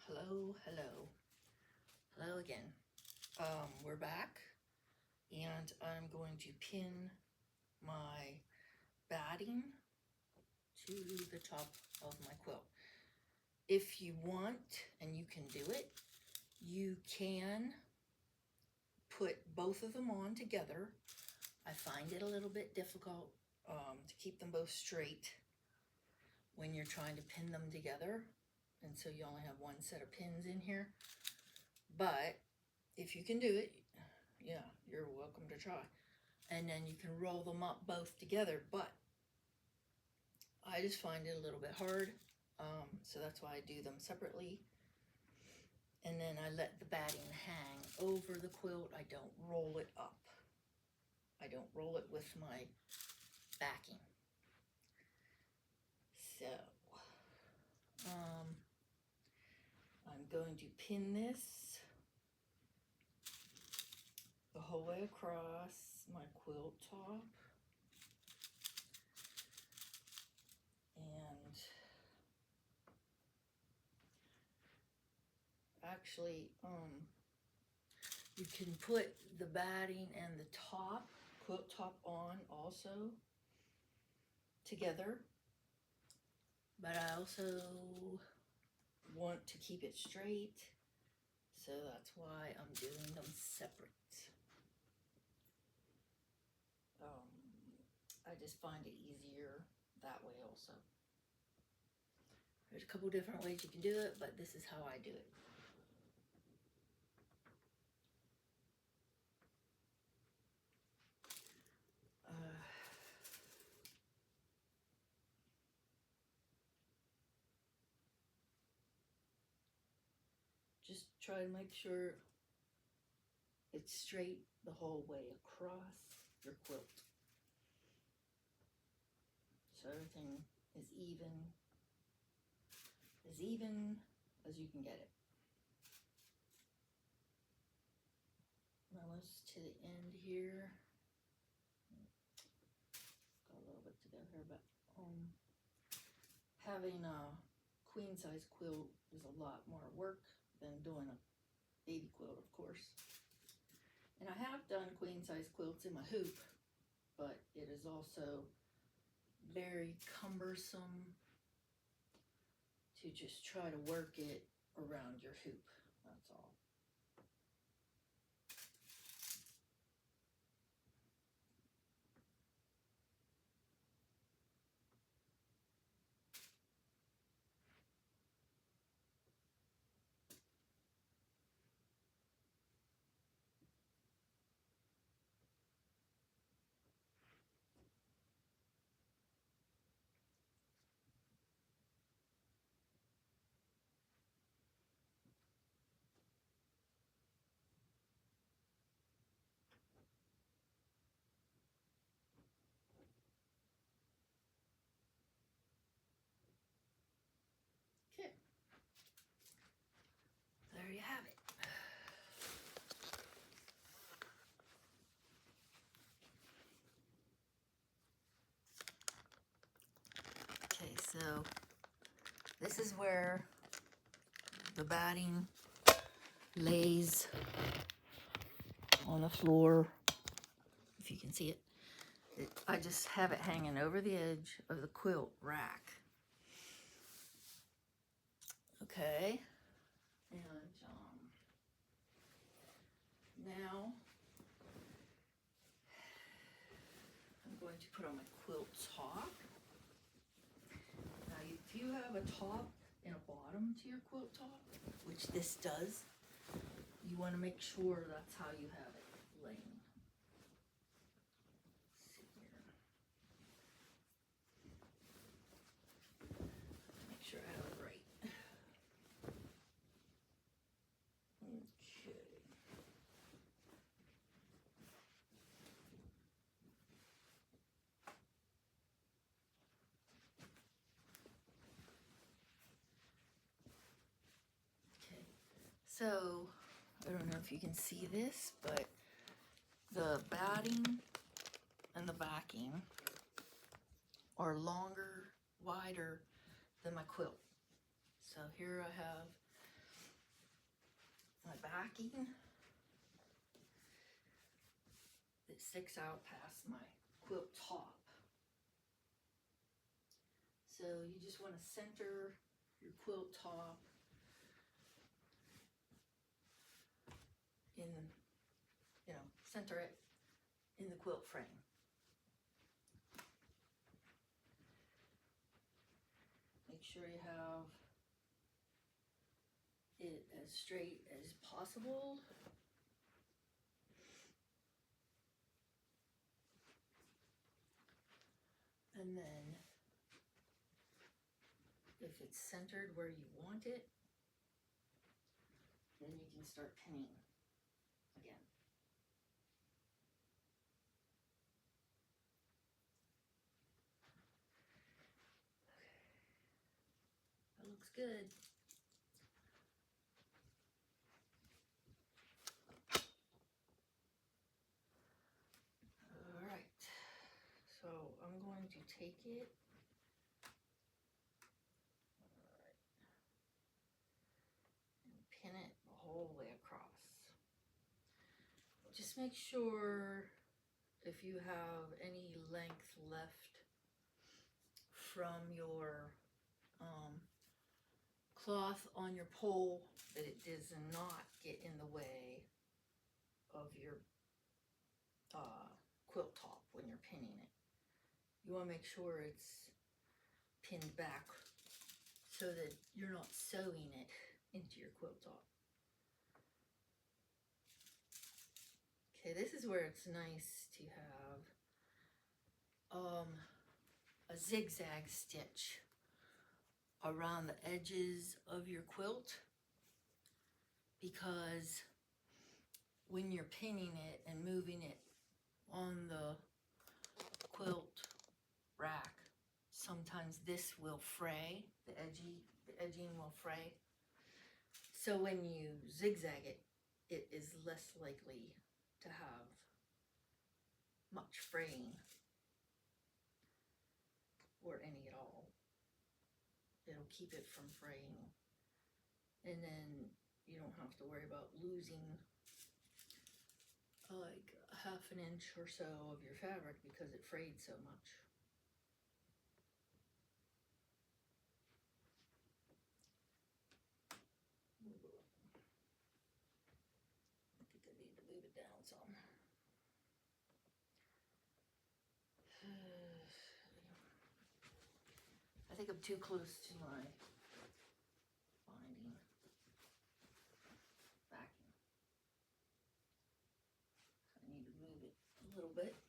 Hello again. We're back, and I'm going to pin my batting to the top of my quilt. If you want, and you can do it, you can put both of them on together. I find it a little bit difficult to keep them both straight when you're trying to pin them together, and so you only have one set of pins in here. But if you can do it, yeah, you're welcome to try. And then you can roll them up both together, but I just find it a little bit hard, so that's why I do them separately. And then I let the batting hang over the quilt. I don't roll it up. I don't roll it with my backing. So I'm going to pin this the whole way across my quilt top. And actually, you can put the batting and the top, quilt top on also together. But I also want to keep it straight, so that's why I'm doing them separate. I just find it easier that way also. There's a couple different ways you can do it, but this is how I do it. Just try to make sure it's straight the whole way across your quilt, so everything is even as you can get it. Almost to the end here. Got a little bit to go here, but having a queen size quilt is a lot more work than doing a baby quilt, of course. And I have done queen size quilts in my hoop, but it is also very cumbersome to just try to work it around your hoop. That's all. Okay. There you have it. Okay, so this is where the batting lays on the floor, if you can see it. I just have it hanging over the edge of the quilt rack. Okay, and now I'm going to put on my quilt top. Now, if you have a top and a bottom to your quilt top, which this does, you want to make sure that's how you have it laying. Let's see here. Make sure I have it right. Okay. Okay. So, I don't know if you can see this, but the batting and the backing are longer, wider than my quilt. So here I have my backing that sticks out past my quilt top. So you just want to center your quilt top in, center it in the quilt frame. Make sure you have it as straight as possible. And then if it's centered where you want it, then you can start pinning again. Okay. That looks good. All right. So I'm going to take it. Pin it the whole way across. Just make sure if you have any length left from your cloth on your pole, that it does not get in the way of your quilt top when you're pinning it. You want to make sure it's pinned back so that you're not sewing it into your quilt top. Okay, this is where it's nice to have a zigzag stitch around the edges of your quilt, because when you're pinning it and moving it on the quilt rack, sometimes this will fray, the edging will fray. So when you zigzag it, it is less likely to have much fraying, or any at all. It'll keep it from fraying, and then you don't have to worry about losing like half an inch or so of your fabric because it frayed so much. I think I need to move it down some. I think I'm too close to my binding backing. So I need to move it a little bit.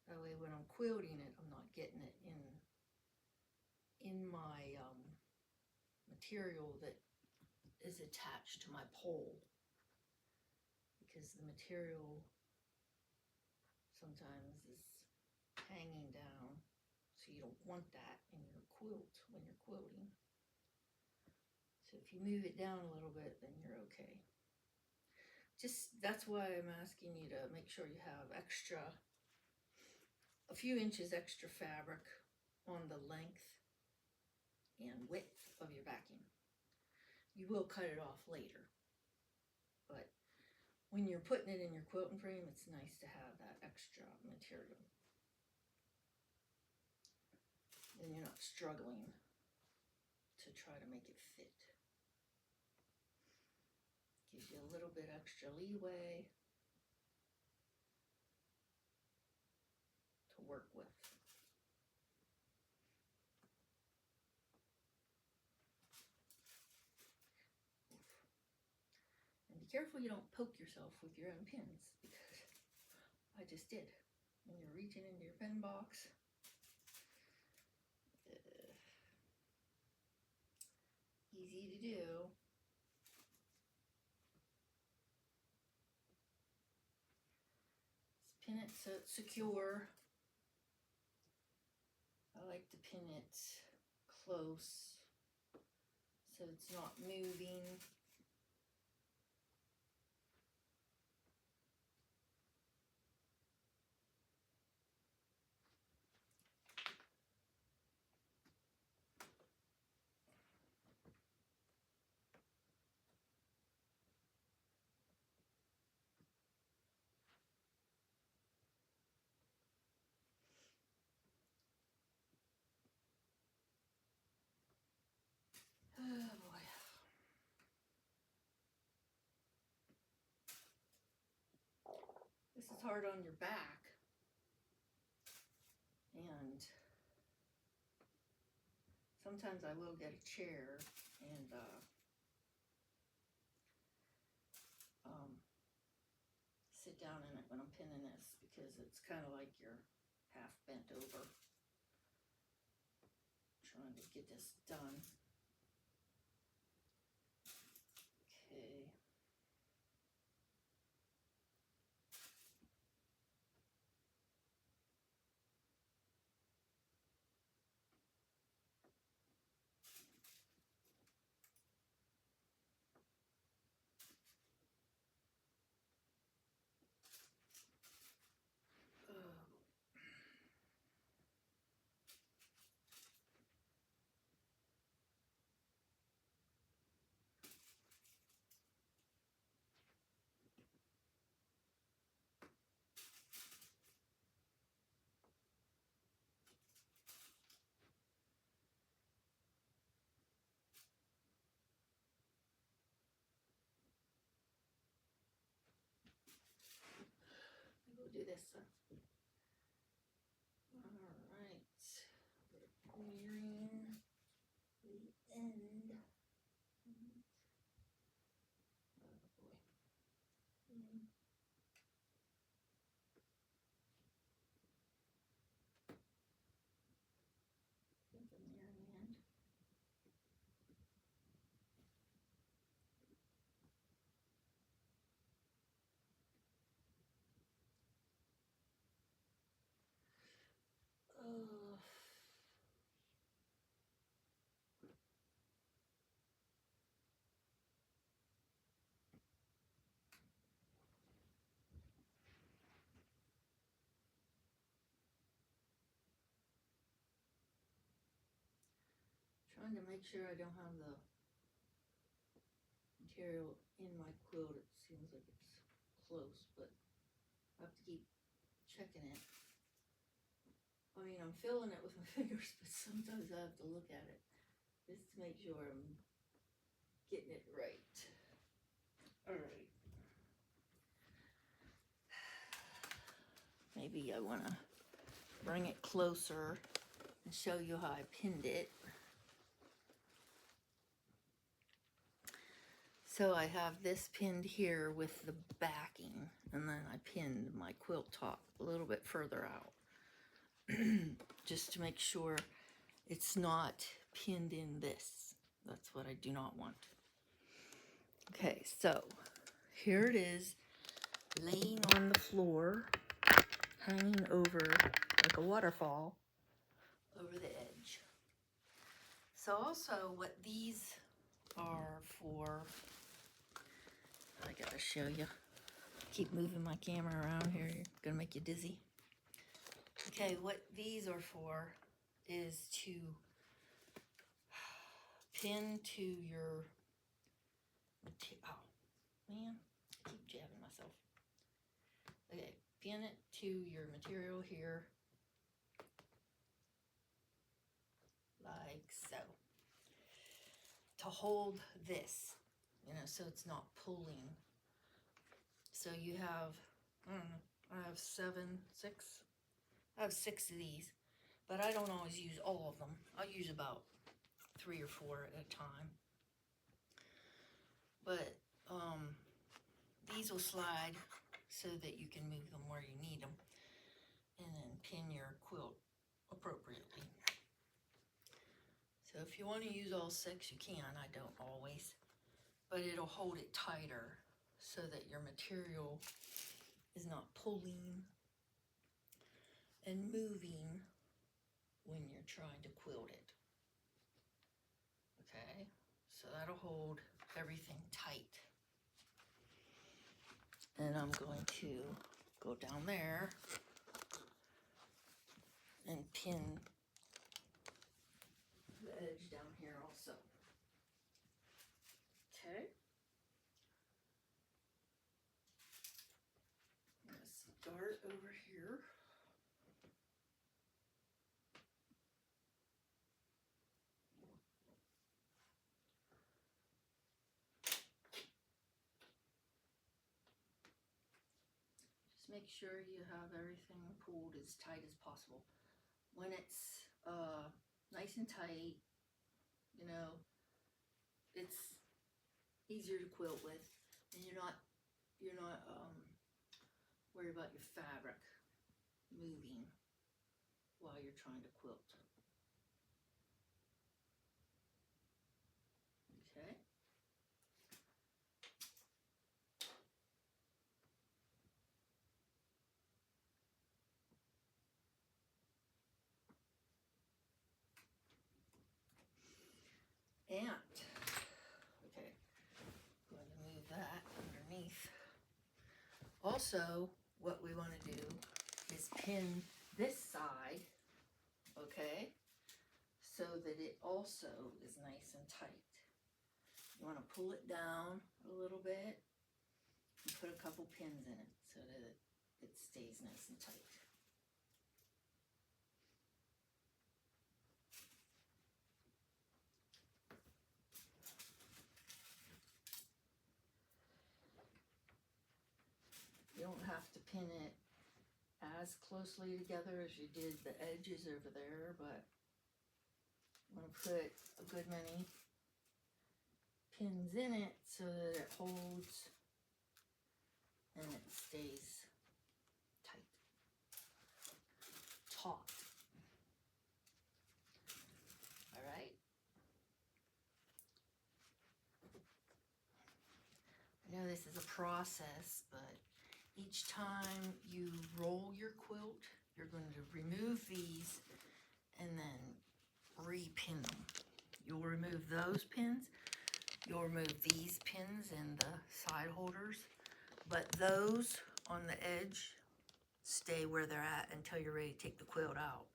That way when I'm quilting it, I'm not getting it in my material that is attached to my pole, because the material sometimes is hanging down, so you don't want that in your quilt when you're quilting. So if you move it down a little bit, then you're okay. That's why I'm asking you to make sure you have a few inches extra fabric on the length and width of your backing. You will cut it off later, but when you're putting it in your quilting frame, it's nice to have that extra material. Then you're not struggling to try to make it fit. Gives you a little bit extra leeway to work with. And be careful you don't poke yourself with your own pins, because I just did. When you're reaching into your pin box, easy to do. Just pin it so it's secure. I like to pin it close so it's not moving. hard on your back. And sometimes I will get a chair and sit down in it when I'm pinning this, because it's kind of like you're half bent over trying to get this done. Okay. We'll do this. All right. We're nearing the end. Oh boy. I think I'm nearing the end. Oh. Trying to make sure I don't have the material in my quilt. It seems like it's close, but I have to keep checking it. I mean, I'm feeling it with my fingers, but sometimes I have to look at it just to make sure I'm getting it right. All right. Maybe I want to bring it closer and show you how I pinned it. So I have this pinned here with the backing, and then I pinned my quilt top a little bit further out just to make sure it's not pinned in this. That's what I do not want. Okay, so here it is, laying on the floor, hanging over like a waterfall over the edge. So also what these are for, I gotta show you. Keep moving my camera around here, you're gonna make you dizzy. Okay, what these are for is to pin to your, oh man, I keep jabbing myself. Okay, pin it to your material here, like so, to hold this, you know, so it's not pulling. So you have, I don't know, I have I have six of these, but I don't always use all of them. I'll use about 3 or 4 at a time. But these will slide so that you can move them where you need them, and then pin your quilt appropriately. So if you want to use all 6, you can. I don't always, but it'll hold it tighter so that your material is not pulling and moving when you're trying to quilt it. Okay, so that'll hold everything tight. And I'm going to go down there and pin the edge down here also. Okay. I'm gonna start over here. Just make sure you have everything pulled as tight as possible. When it's nice and tight, you know, it's easier to quilt with, and you're not worried about your fabric moving while you're trying to quilt. Okay. And, okay, going to move that underneath. Also, what we want to do is pin this side, okay, so that it also is nice and tight. You want to pull it down a little bit and put a couple pins in it so that it stays nice and tight. You don't have to pin it as closely together as you did the edges over there, but I'm going to put a good many pins in it so that it holds and it stays tight, taut. All right. I know this is a process, but each time you roll your quilt, you're going to remove these and then re-pin them. You'll remove those pins. You'll remove these pins and the side holders, but those on the edge stay where they're at until you're ready to take the quilt out.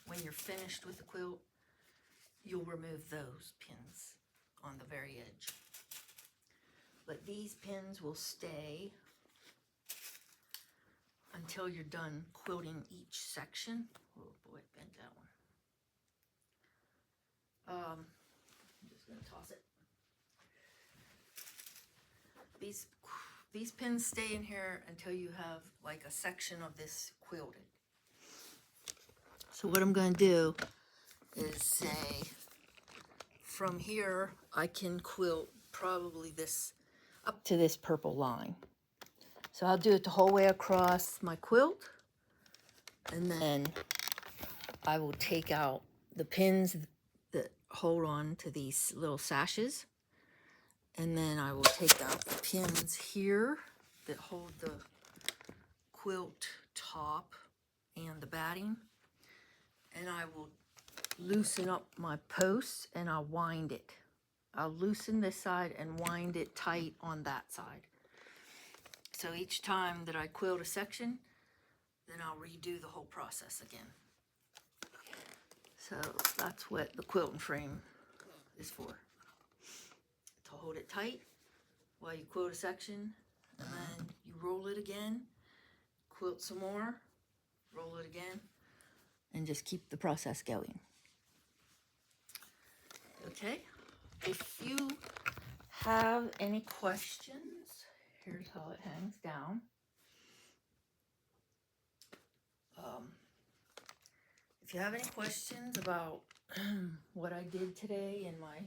When you're finished with the quilt, you'll remove those pins on the very edge. But these pins will stay until you're done quilting each section. Oh boy, bent that one. I'm just gonna toss it. These pins stay in here until you have like a section of this quilted. So what I'm gonna do is say, from here I can quilt probably this up to this purple line. So I'll do it the whole way across my quilt, and then I will take out the pins that hold on to these little sashes, and then I will take out the pins here that hold the quilt top and the batting, and I will loosen up my posts and I'll wind it. I'll loosen this side and wind it tight on that side. So each time that I quilt a section, then I'll redo the whole process again. So that's what the quilting frame is for. To hold it tight while you quilt a section, and then you roll it again, quilt some more, roll it again, and just keep the process going. Okay, if you have any questions, here's how it hangs down. If you have any questions about what I did today in my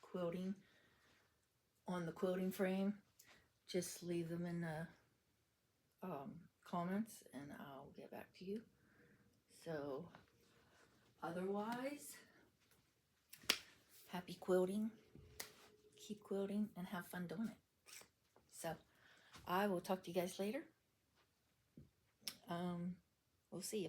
quilting on the quilting frame, just leave them in the comments and I'll get back to you. So otherwise, happy quilting, keep quilting, and have fun doing it. So I will talk to you guys later. We'll see you.